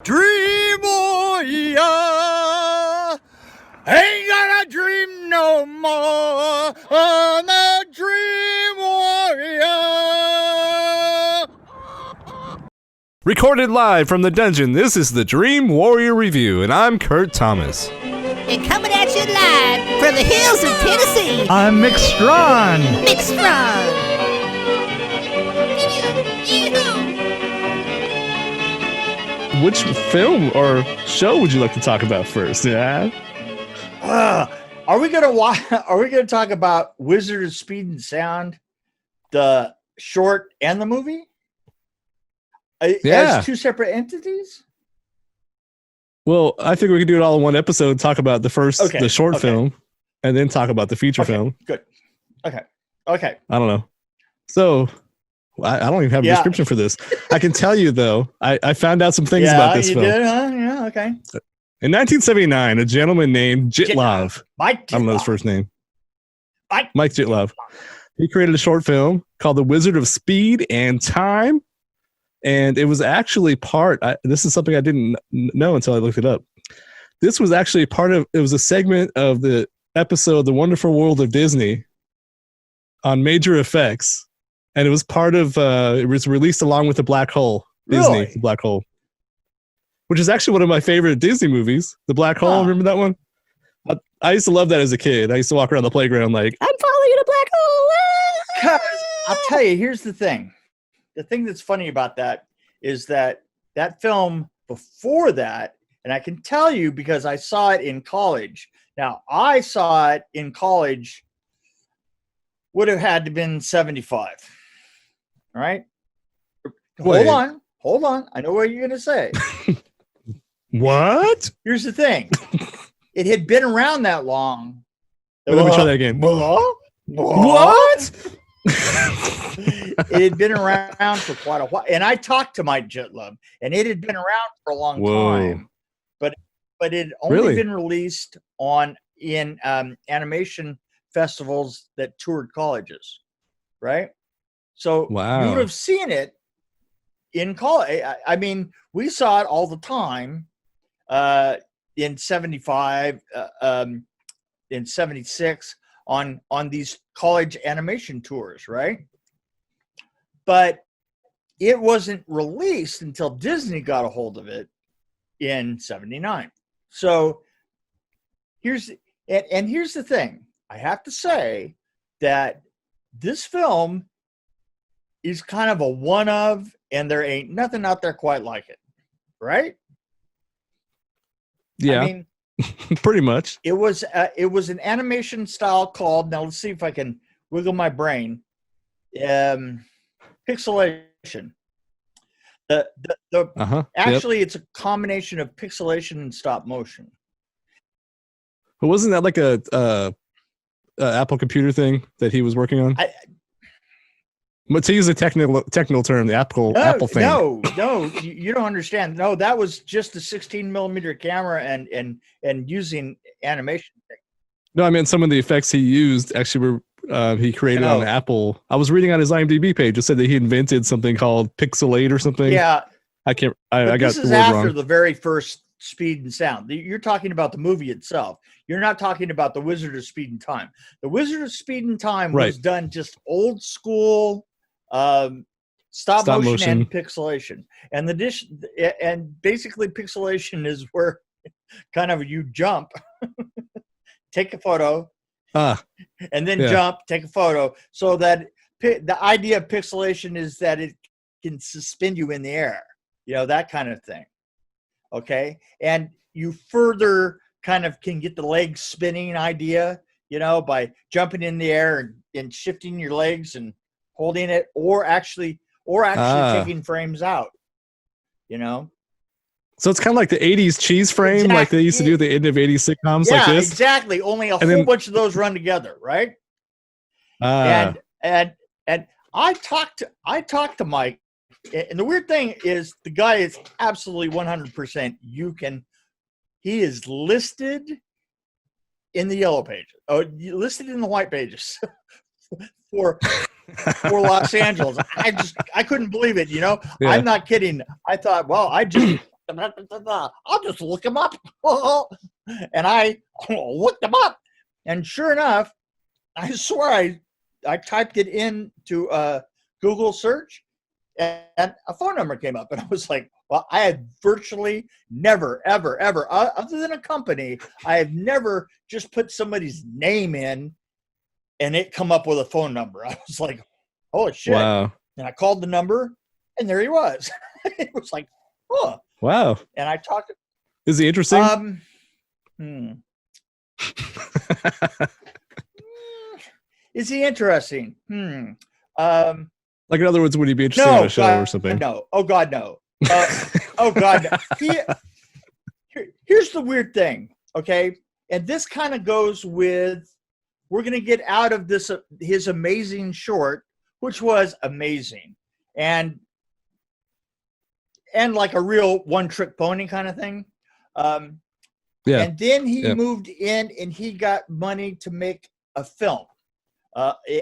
Dream warrior, ain't gonna dream no more. I'm a dream warrior. Recorded live from the dungeon, this is the Dream Warrior Review, and I'm Kurt Thomas. And coming at you live from the hills of Tennessee, I'm Mick Strawn. Mick Strawn. Which film or show would you like to talk about first? Yeah. Are we gonna talk about Wizard of Speed and Sound, the short and the movie? Yeah. As two separate entities? Well, I think we could do it all in one episode, talk about the short film, and then talk about the feature film. Good. Okay. I don't know. So I don't even have a description for this. I can tell you, though, I found out some things about this film. Did, huh? Yeah, okay. In 1979, a gentleman named Jitlov, Mike Jitlov. I don't know his first name. Mike Jitlov. He created a short film called The Wizard of Speed and Time. And it was actually this is something I didn't know until I looked it up. This was actually it was a segment of the episode The Wonderful World of Disney on Major Effects. And it was it was released along with The Black Hole. Disney, Really? The Black Hole. Which is actually one of my favorite Disney movies. The Black Hole, remember that one? I used to love that as a kid. I used to walk around the playground like, I'm following the black hole. Because I'll tell you, here's the thing. The thing that's funny about that is that film before that, and I can tell you because I saw it in college. Now, I saw it in college, would have had to been 75. All right? Wait. Hold on. I know what you're going to say. What? Here's the thing. It had been around that long. Let me try that again. What? It had been around for quite a while, and I talked to Mike Jitlov, and it had been around for a long time, but it had only been released in animation festivals that toured colleges, right? So you would have seen it in college. I mean, we saw it all the time in 75, in 76 on these college animation tours, right? But it wasn't released until Disney got a hold of it in 79. So here's the thing. I have to say that this film is kind of a one of, and there ain't nothing out there quite like it, right? Yeah, I mean, pretty much. It was an animation style called, now let's see if I can wiggle my brain, pixelation. Actually, it's a combination of pixelation and stop motion. But wasn't that like a Apple computer thing that he was working on? But to use a technical term, the Apple thing. No, you don't understand. No, that was just a 16 millimeter camera and using animation. No, I mean some of the effects he used actually were he created on Apple. I was reading on his IMDb page. It said that he invented something called Pixelate or something. Yeah, I got this the is word after wrong. the very first Speed and Sound. You're talking about the movie itself. You're not talking about the Wizard of Speed and Time. The Wizard of Speed and Time was done just old school. Stop motion and pixelation, and and basically pixelation is where kind of you jump, take a photo, and then jump, take a photo. So that the idea of pixelation is that it can suspend you in the air, that kind of thing. Okay, and you further kind of can get the legs spinning idea, by jumping in the air and shifting your legs and holding it, or actually taking frames out, So it's kind of like the 80s cheese frame, like they used to do at the end of 80s sitcoms like this. Exactly. Only a whole bunch of those run together, right? And I talked to Mike, and the weird thing is the guy is absolutely 100%. He is listed in the yellow pages, listed in the white pages for Los Angeles. I couldn't believe it. Yeah. I'm not kidding. I thought, well, I just I'll just look him up. And I looked him up. And sure enough, I swear I typed it into Google search and a phone number came up. And I was like, well, I had virtually never, ever, ever, other than a company, I have never just put somebody's name in and it come up with a phone number. I was like, holy shit. Wow. And I called the number and there he was. It was like, oh. Wow. And I talked. Is he interesting? Is he interesting? Like, in other words, would he be interesting on a show or something? No. Oh, God, no. Oh, God. No. Here's the weird thing, okay? And this kind of goes with, we're going to get out of this, his amazing short, which was amazing. And like a real one-trick pony kind of thing. Yeah. And then he moved in and he got money to make a film.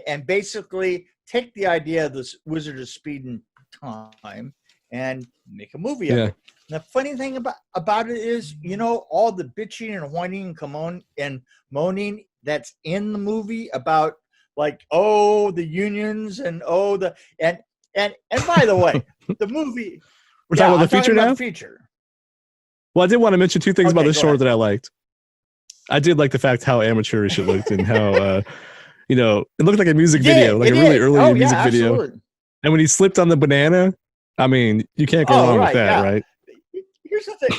And basically take the idea of this Wizard of Speed and Time and make a movie of it. And the funny thing about it is, you know, all the bitching and whining and moaning that's in the movie about, like, oh, the unions and and by the way, the movie. We're talking about the feature now? The feature. Well, I did want to mention two things about this short ahead. that I liked. I did like the fact how amateurish it looked and how, you know, it looked like a music video, like a really early music video. Absolutely. And when he slipped on the banana, I mean, you can't go wrong with that, right? Here's the thing.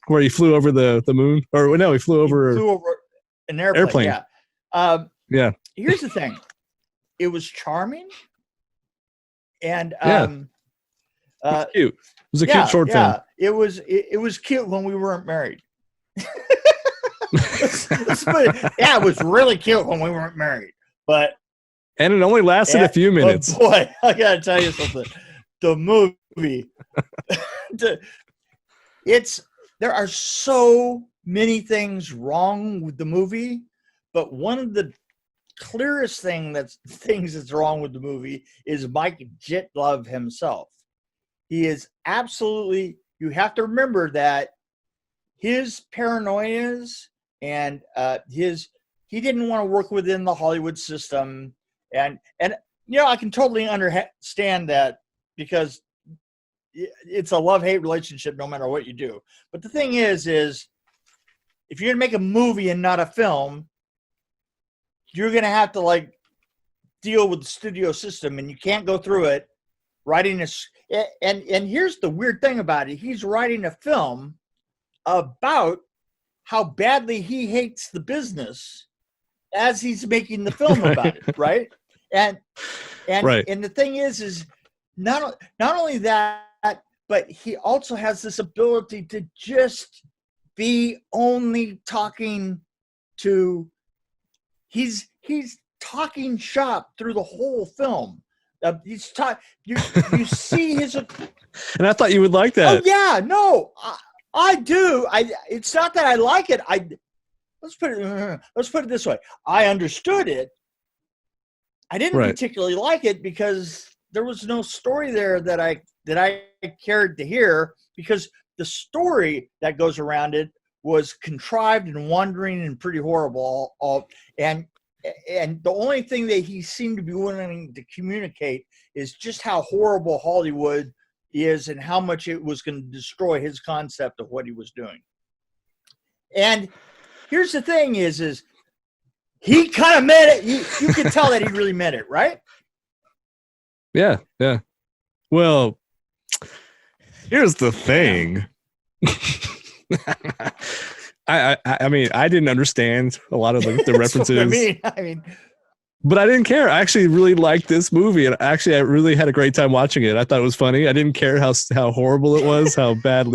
Where he flew over the moon. Or no, he flew over an airplane. Yeah. Here's the thing. It was charming. And it was cute. It was a cute short film. It was cute when we weren't married. It was really cute when we weren't married. And it only lasted a few minutes. Boy, I gotta tell you something. The movie, there are so many things wrong with the movie, but one of the clearest things that's wrong with the movie is Mike Jitlove himself. He is absolutely. You have to remember that his paranoias and he didn't want to work within the Hollywood system, and you know, I can totally understand that because it's a love-hate relationship no matter what you do. But the thing is if you're gonna make a movie and not a film, you're gonna have to like deal with the studio system, and you can't go through it writing and here's the weird thing about it. He's writing a film about how badly he hates the business as he's making the film about it, right? And the thing is not only that, but he also has this ability to just be only talking to. He's talking shop through the whole film. You see his. And I thought you would like that. Oh yeah, no. I do. It's not that I like it. Let's put it this way. I understood it. I didn't particularly like it because there was no story there that I cared to hear, because the story that goes around it was contrived and wandering and pretty horrible. And the only thing that he seemed to be wanting to communicate is just how horrible Hollywood is and how much it was going to destroy his concept of what he was doing. And here's the thing is he kind of meant it. You can tell that he really meant it, right? Yeah. Well, here's the thing. I mean, I didn't understand a lot of the references. I mean, but I didn't care. I actually really liked this movie, and I really had a great time watching it. I thought it was funny. I didn't care how horrible it was, how bad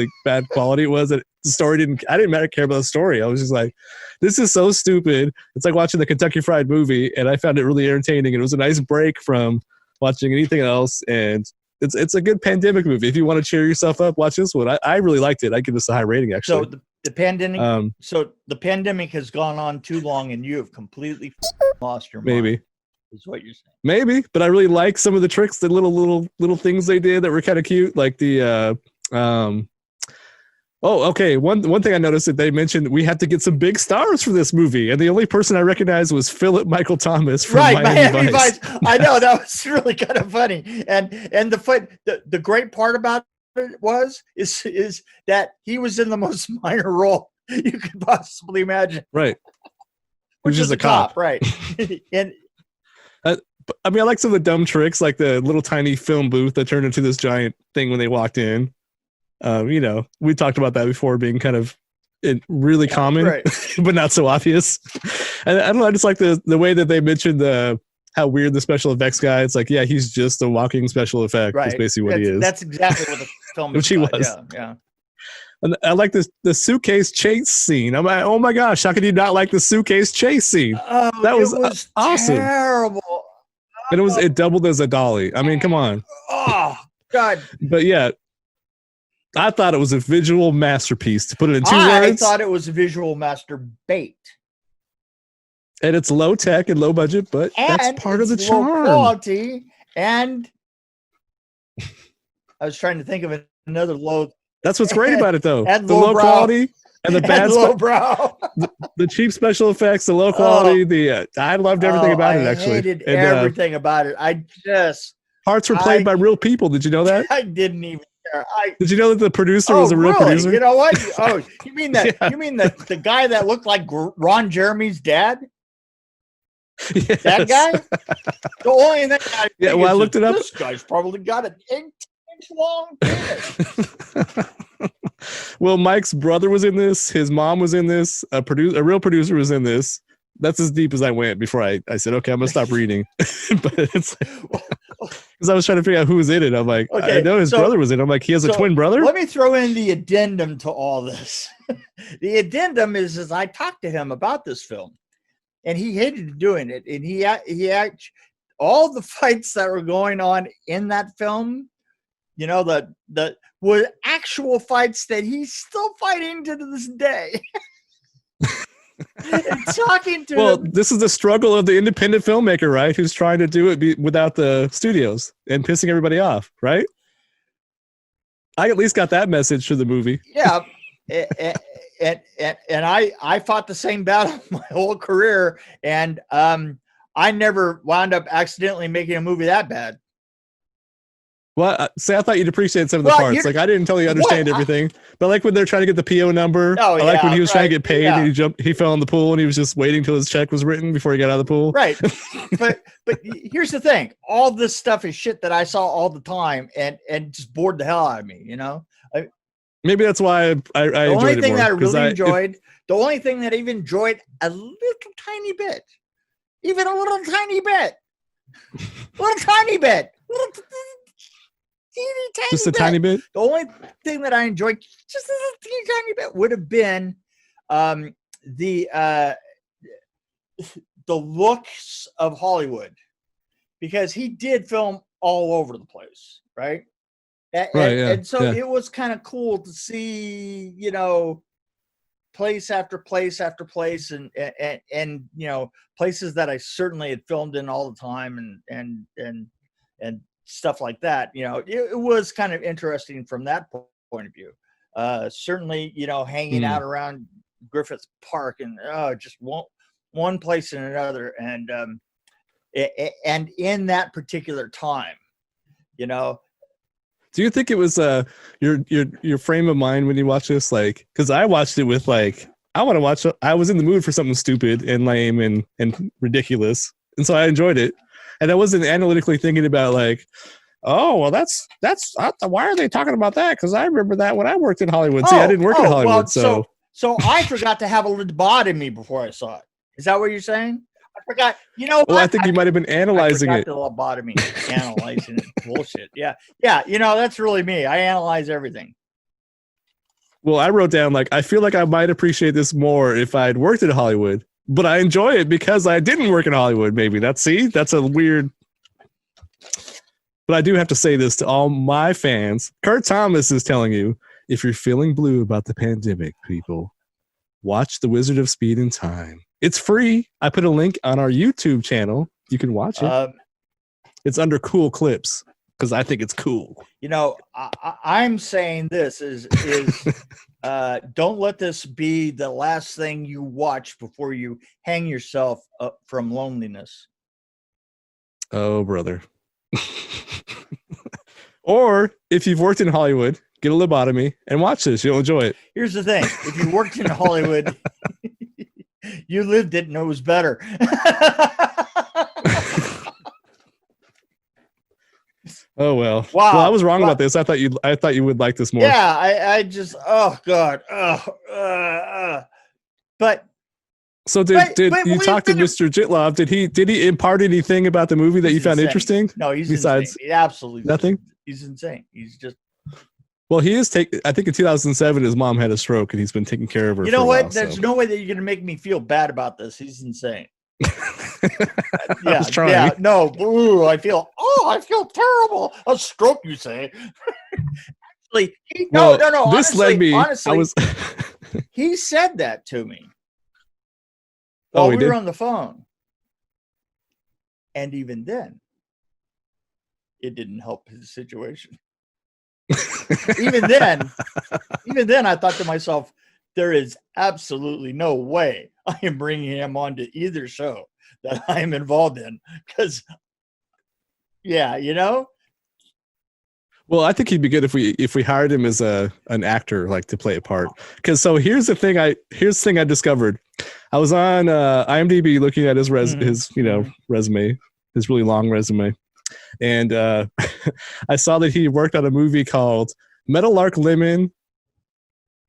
quality it was. The story I didn't care about the story. I was just like, this is so stupid. It's like watching the Kentucky Fried Movie, and I found it really entertaining. And it was a nice break from watching anything else. And it's a good pandemic movie. If you want to cheer yourself up, watch this one. I really liked it. I give this a high rating, actually. So the pandemic. So the pandemic has gone on too long, and you have completely lost your mind. Maybe is what you're saying. Maybe, but I really like some of the tricks, the little things they did that were kind of cute, like the Oh, okay. One thing I noticed that they mentioned we had to get some big stars for this movie, and the only person I recognized was Philip Michael Thomas from Miami Vice. I know, that was really kind of funny. And the great part about it is that he was in the most minor role you could possibly imagine. Right. Which is a cop, right? And I mean, I like some of the dumb tricks, like the little tiny film booth that turned into this giant thing when they walked in. We talked about that before being kind of really common, right. But not so obvious. And I don't know, I just like the way that they mentioned how weird the special effects guy. It's like, yeah, he's just a walking special effect. Right. That's basically what he is. That's exactly what the film is. Which he was. Yeah. And I like the suitcase chase scene. I'm like, oh my gosh, how could you not like the suitcase chase scene? Oh, that was awesome. Terrible. And it doubled as a dolly. I mean, come on. Oh God. But yeah, I thought it was a visual masterpiece. To put it in 2 words, I thought it was a visual masterbate. And it's low tech and low budget, but that's part of the charm. Low quality, and I was trying to think of another low. That's what's great about it, though. The low quality and the bad lowbrow. The cheap special effects, the low quality. I loved everything about it. Actually, I hated everything about it. Parts were played by real people. Did you know that? I didn't even care. Did you know that the producer was a real producer? You know what? You mean that? Yeah. You mean the guy that looked like Ron Jeremy's dad? Yes. That guy? The only thing I looked it up. This guy's probably got an 8-inch long penis. Well, Mike's brother was in this. His mom was in this. A real producer was in this. That's as deep as I went before I said, okay, I'm going to stop reading. But it's because I was trying to figure out who was in it. I'm like, okay, I know his brother was in it. I'm like, he has a twin brother? Let me throw in the addendum to all this. The addendum is I talked to him about this film, and he hated doing it. And he all the fights that were going on in that film, the were actual fights that he's still fighting to this day. And talking to him. This is the struggle of the independent filmmaker, right? Who's trying to do it without the studios and pissing everybody off, right? I at least got that message to the movie. Yeah, and I fought the same battle my whole career, and I never wound up accidentally making a movie that bad. Well, I thought you'd appreciate some of the parts. Like, I didn't totally understand everything, but like when they're trying to get the PO number, I like when he was trying to get paid and he fell in the pool and he was just waiting till his check was written before he got out of the pool. Right. but here's the thing. All this stuff is shit that I saw all the time and just bored the hell out of me, Maybe that's why I enjoyed it more. The only thing that I really enjoyed, the only thing that I even enjoyed a little tiny bit, even a little tiny bit, just a tiny bit. The only thing that I enjoyed just a tiny bit would have been the looks of Hollywood, because he did film all over the place, right? And so it was kind of cool to see, place after place after place, and places that I certainly had filmed in all the time, and stuff like that. It was kind of interesting from that point of view. Certainly, hanging out around Griffith Park and just one place and another, and in that particular time, Do you think it was your frame of mind when you watch this? Like, because I watched it with I was in the mood for something stupid and lame and ridiculous, and so I enjoyed it. And I wasn't analytically thinking about that's why are they talking about that? Because I remember that when I worked in Hollywood. I didn't work in Hollywood, so I forgot to have a lobotomy before I saw it. Is that what you're saying? I forgot. Well, I think you might have been analyzing it. The lobotomy, analyzing it. Bullshit. Yeah. That's really me. I analyze everything. Well, I wrote down I feel like I might appreciate this more if I had worked in Hollywood. But I enjoy it because I didn't work in Hollywood. Maybe that's a weird. But I do have to say this to all my fans. Kurt Thomas is telling you, if you're feeling blue about the pandemic, people, watch The Wizard of Speed and Time. It's free. I put a link on our YouTube channel. You can watch it. It's under cool clips because I think it's cool. I'm saying this is don't let this be the last thing you watch before you hang yourself up from loneliness. Oh, brother. Or if you've worked in Hollywood, get a lobotomy and watch this. You'll enjoy it. Here's the thing. If you worked in Hollywood, you lived it and it was better. Oh, well. Wow. Well, I was wrong about this. I thought you would like this more. Yeah, I just, oh God. But so did you talk to Mr. Jitlov? Did he impart anything about the movie that you found interesting? No, he's besides insane. Absolutely nothing. He's insane. He's just. Well, he is I think in 2007, his mom had a stroke, and he's been taking care of her. You know what? While, There's no way that you're gonna make me feel bad about this. He's insane. Yeah, yeah, no. Ooh, I feel terrible. A stroke, you say? Actually, no. This led me. Honestly, he said that to me while we were on the phone, and even then, it didn't help his situation. even then, I thought to myself, there is absolutely no way I am bringing him on to either show that I am involved in. Because, yeah, you know. Well, I think he'd be good if we hired him as an actor, like to play a part. Because here's the thing I discovered. I was on IMDb looking at his resume, his really long resume, and I saw that he worked on a movie called Meadowlark Lemon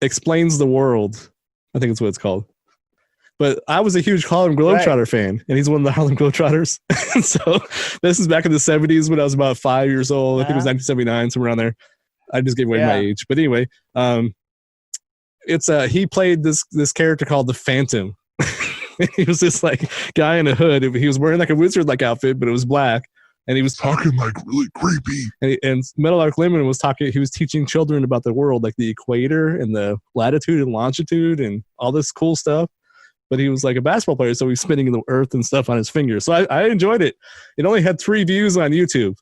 Explains the World. I think that's what it's called. But I was a huge Harlem Globetrotter fan, and he's one of the Harlem Globetrotters. So this is back in the 70s when I was about 5 years old. I think it was 1979, somewhere around there. I just gave away my age. But anyway, he played this character called the Phantom. He was this like guy in a hood. He was wearing like a wizard-like outfit, but it was black. And he was talking like really creepy. And Meadowlark Lemon was talking. He was teaching children about the world, like the equator and the latitude and longitude and all this cool stuff. But he was like a basketball player, so he's spinning the earth and stuff on his fingers. So I enjoyed it. It only had 3 views on YouTube.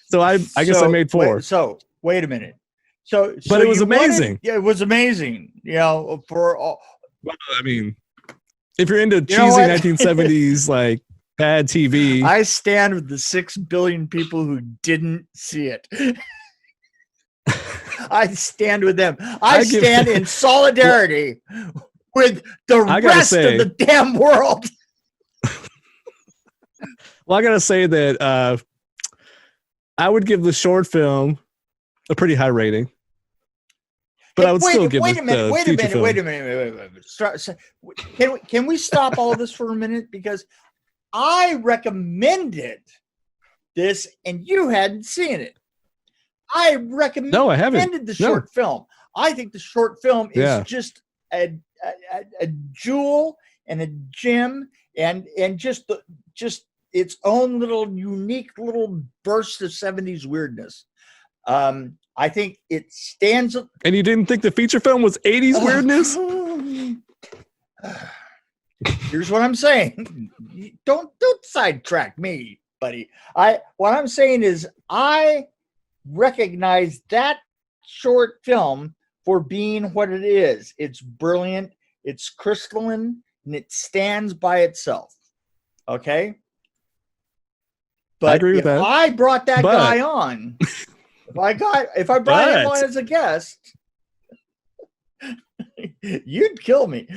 So I guess I made 4. Wait a minute. But it was amazing. It was amazing. You know, for all. Well, I mean, if you're into cheesy 1970s like bad TV, I stand with the 6 billion people who didn't see it. I stand with them. I stand in solidarity with the rest of the damn world. Well, I gotta say that I would give the short film a pretty high rating, but I would still give it the feature film. Wait a minute. Can we stop all this for a minute? Because I recommended this and you hadn't seen it. I recommended the short film. I think the short film is just a jewel and a gem and just its own little unique little burst of 70s weirdness. I think it stands. And you didn't think the feature film was 80s weirdness? Here's what I'm saying. Don't sidetrack me, buddy. What I'm saying is I recognize that short film for being what it is. It's brilliant, it's crystalline, and it stands by itself. Okay? But I agree with that. I brought that guy on, if I brought him on as a guest, you'd kill me.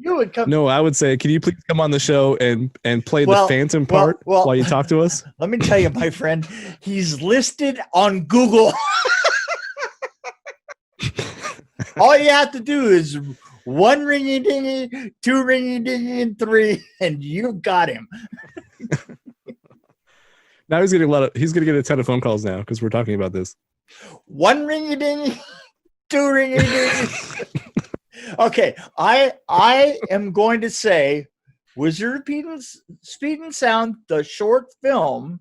You would come. No, I would say, can you please come on the show and play the Phantom part while you talk to us? Let me tell you, my friend, he's listed on Google. All you have to do is 1 ringy dingy, 2 ringy dingy, and 3, and you got him. Now he's gonna get a ton of phone calls now because we're talking about this. 1 ringy dingy, 2 ringy dingy. Okay, I am going to say Wizard of Speed and Sound, the short film,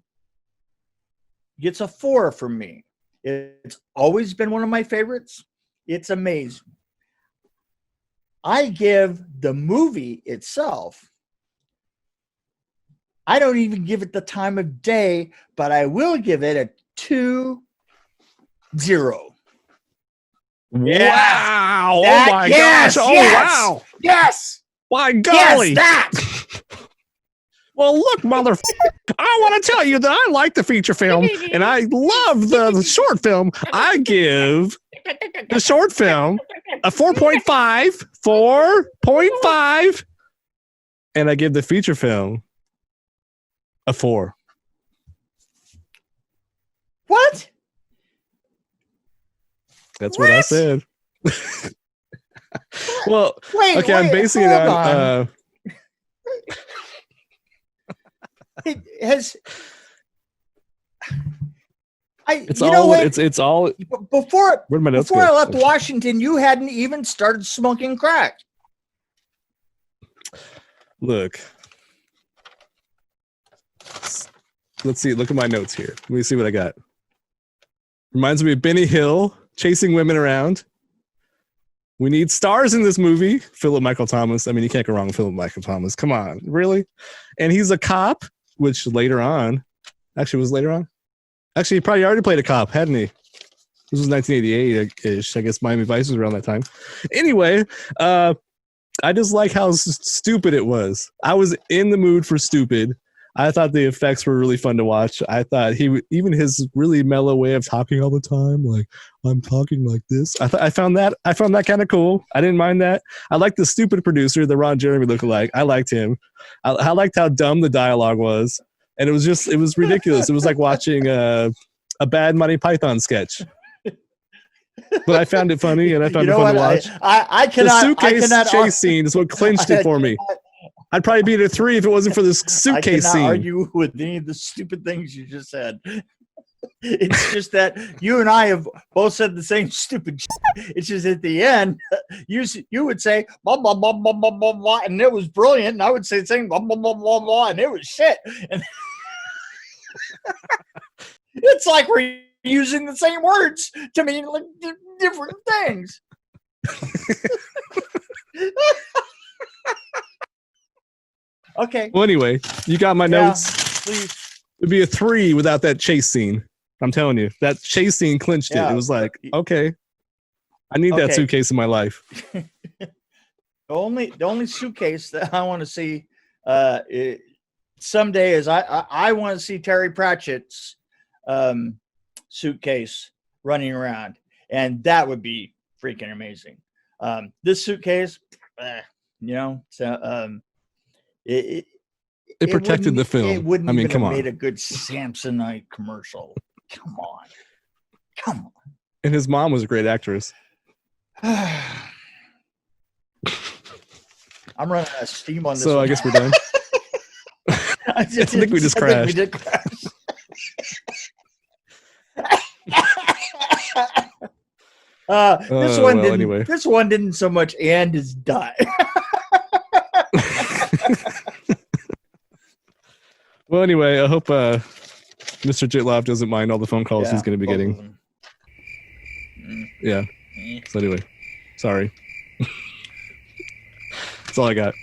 gets a 4 from me. It's always been one of my favorites. It's amazing. I give the movie itself, I don't even give it the time of day, but I will give it a 2 0. Wow! That, oh my gosh! Oh wow! Yes! My golly! Yes, that! Well, look, mother. I want to tell you that I like the feature film and I love the short film. I give the short film a 4.5, 4.5, and I give the feature film a 4. What? That's what I said. Well, wait, I'm basing it on. It has. It's all. It's all. Before I left Washington, you hadn't even started smoking crack. Look. Let's see. Look at my notes here. Let me see what I got. Reminds me of Benny Hill chasing women around. We need stars in this movie. Philip Michael Thomas. I mean, you can't go wrong with Philip Michael Thomas. Come on, really? And he's a cop, which later on, actually, he probably already played a cop, hadn't he? This was 1988-ish. I guess Miami Vice was around that time. Anyway, I just like how stupid it was. I was in the mood for stupid. I thought the effects were really fun to watch. I thought even his really mellow way of talking all the time, like I'm talking like this. I found that kind of cool. I didn't mind that. I liked the stupid producer, the Ron Jeremy lookalike. I liked him. I liked how dumb the dialogue was, and it was ridiculous. It was like watching a bad Monty Python sketch. But I found it funny, and I found it fun to watch. The suitcase chase scene is what clinched it for me. I'd probably be at a 3 if it wasn't for this suitcase scene. I cannot argue with any of the stupid things you just said. It's just that you and I have both said the same stupid shit. It's just at the end, you would say, blah, blah, blah, blah, blah, blah, blah, and it was brilliant. And I would say the same, blah, blah, blah, blah, blah, and it was shit. And it's like we're using the same words to mean like different things. Okay. Well, anyway, you got my notes. Please. It'd be a 3 without that chase scene. I'm telling you, that chase scene clinched it. It was like, okay, I need that suitcase in my life. The only suitcase that I want to see someday is I want to see Terry Pratchett's suitcase running around, and that would be freaking amazing. This suitcase, It protected the film. It wouldn't even have made a good Samsonite commercial. Come on. And his mom was a great actress. I'm running out of steam on this. So one. I guess we're done. I think we just crashed. We did crash. This one didn't so much and is die. Well, anyway, I hope Mr. Jitlov doesn't mind all the phone calls he's going to be getting. Yeah. So anyway, sorry. That's all I got.